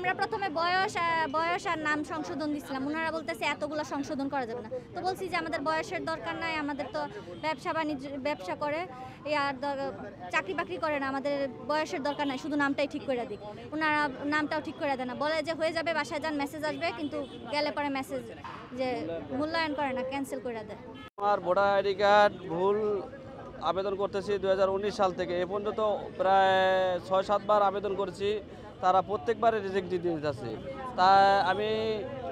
আমরা প্রথমে বয়স আর নাম সংশোধন দিছিলাম, ওনারা বলতেছে এতগুলো সংশোধন করা যাবে না। তো বলছি যে আমাদের বয়সের দরকার নাই, আমাদের তো ব্যবসা করে আর চাকরি বাকরি করে না, আমাদের বয়সের দরকার নাই, শুধু নামটাই ঠিক করে দিক। ওনারা নামটাও ঠিক করে দেয় না, বলে যে হয়ে যাবে, বাসায় যান, মেসেজ আসবে, কিন্তু গেলে পরে মেসেজ যে মূল্যায়ন করে না, ক্যান্সেল করে দেয়। আমার ভোটার আইডি কার্ড ভুল আবেদন করতেছি 2019 সাল থেকে এ পর্যন্ত প্রায় 6-7 বার আবেদন করেছি, তারা প্রত্যেকবারে রিজেক্ট দিয়ে দিতেছে। তা আমি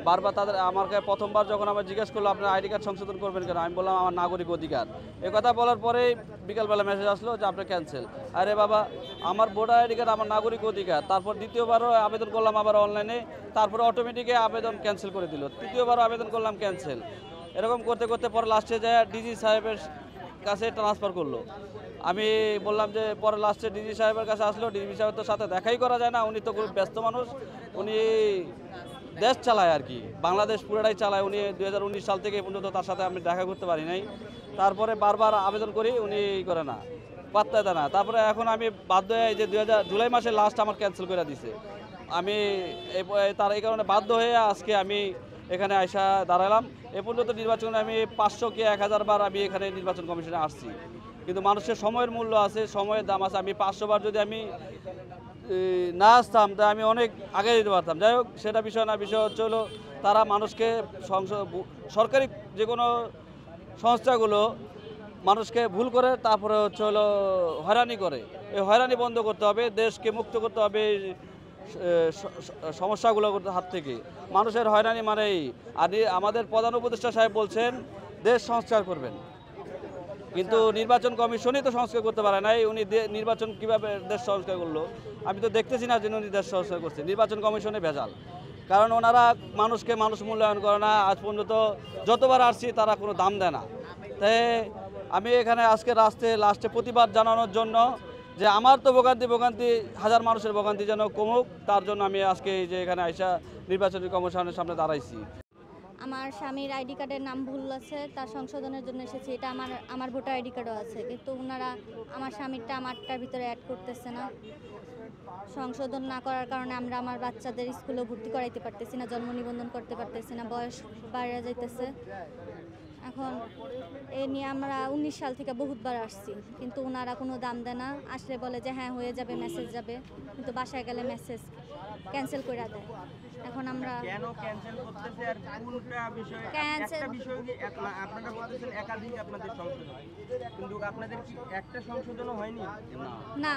বারবার তাদের আমাকে প্রথমবার যখন আমার জিজ্ঞেস করলো আপনার আইডি কার্ড সংশোধন করবেন কেন, আমি বললাম আমার নাগরিক অধিকার। এ কথা বলার পরেই বিকালবেলা মেসেজ আসলো যে আপনার ক্যান্সেল। আরে বাবা, আমার ভোটার আইডি কার্ড আমার নাগরিক অধিকার। তারপর দ্বিতীয়বারও আবেদন করলাম আবার অনলাইনে, তারপরে অটোমেটিকে আবেদন ক্যান্সেল করে দিল। তৃতীয়বারও আবেদন করলাম, ক্যান্সেল। এরকম করতে করতে পরে লাস্টে যায় ডিজি সাহেবের কাছে ট্রান্সফার করলো। আমি বললাম যে পরে লাস্টে ডিজি সাহেবের কাছে আসলো, ডিজি সাহেবের তো সাথে দেখাই করা যায় না, উনি তো খুব ব্যস্ত মানুষ, উনি দেশ চালায় আর কি, বাংলাদেশ পুরোটাই চালায়। উনি 2019 সাল থেকে পর্যন্ত তার সাথে আমি দেখা করতে পারি নাই। তারপরে বারবার আবেদন করি, উনি করে না, পাত্তা দেয় না। তারপরে এখন আমি বাধ্য হয়ে যে জুলাই মাসে লাস্ট আমার ক্যান্সেল করে দিছে। আমি তার এই কারণে বাধ্য হয়ে আজকে আমি এখানে আইসা দাঁড়ালাম। এ পর্যন্ত নির্বাচনে আমি 500 কি 1000 বার আমি এখানে নির্বাচন কমিশনে আসছি, কিন্তু মানুষের সময়ের মূল্য আছে, সময়ের দাম আছে। আমি 500 বার যদি আমি না আসতাম তা আমি অনেক আগে যেতে পারতাম। যাই হোক, সেটা বিষয় না, বিষয় হচ্ছে হলো তারা মানুষকে সরকারি যে কোনো সংস্থাগুলো মানুষকে ভুল করে, তারপরে হচ্ছে হলো হয়রানি করে। এই হয়রানি বন্ধ করতে হবে, দেশকে মুক্ত করতে হবে সমস্যাগুলোর হাত থেকে। মানুষের হয়রানি মানেই, আর আমাদের প্রধান উপদেষ্টা সাহেব বলছেন দেশ সংস্কার করবেন, কিন্তু নির্বাচন কমিশনই তো সংস্কার করতে পারে নাই। উনি নির্বাচন কিভাবে দেশ সংস্কার করলো? আমি তো দেখতেছি না যে উনি দেশ সংস্কার করছে। নির্বাচন কমিশনে ভেজাল, কারণ ওনারা মানুষ মূল্যায়ন করে না। আজ পর্যন্ত যতবার আসছি তারা কোনো দাম দেয় না। তাই আমি এখানে আজকে লাস্টে প্রতিবাদ জানানোর জন্য যে আমার তো ভোগান্তি হাজার মানুষের ভোগান্তি যেন কমুক, তার জন্য আমি আজকে এই যে এখানে আইসা নির্বাচনী কমিশনের সামনে দাঁড়াইছি। আমার স্বামীর আইডি কার্ডের নাম ভুল আছে, তার সংশোধনের জন্য এসেছি। এটা আমার ভোটার আইডি কার্ডও আছে, কিন্তু ওনারা আমার স্বামীরটা আমারটার ভিতরে অ্যাড করতেছে না। সংশোধন না করার কারণে আমরা আমার বাচ্চাদের স্কুলেও ভর্তি করাইতে পারতেছি না, জন্ম নিবন্ধন করতে পারতেছি না, বয়স বাড়িয়ে যাইতেছে। এখন এ নিয়ে আমরা 19 সাল থেকে বহুতবার আসছি, কিন্তু ওনারা কোনো দাম দেয় না। আসলে বলে যে হ্যাঁ হয়ে যাবে, মেসেজ যাবে, কিন্তু বাসায় গেলে মেসেজ ক্যান্সেল করে দেয়। এখন আমরা কেন ক্যান্সেল করতেছে আর কোনটা বিষয়? একটা বিষয় কি আপনারা বলতেছেন একাধিক আপনাদের সংশোধন, কিন্তু আপনাদের কি একটা সংশোধনও হয়নি? না।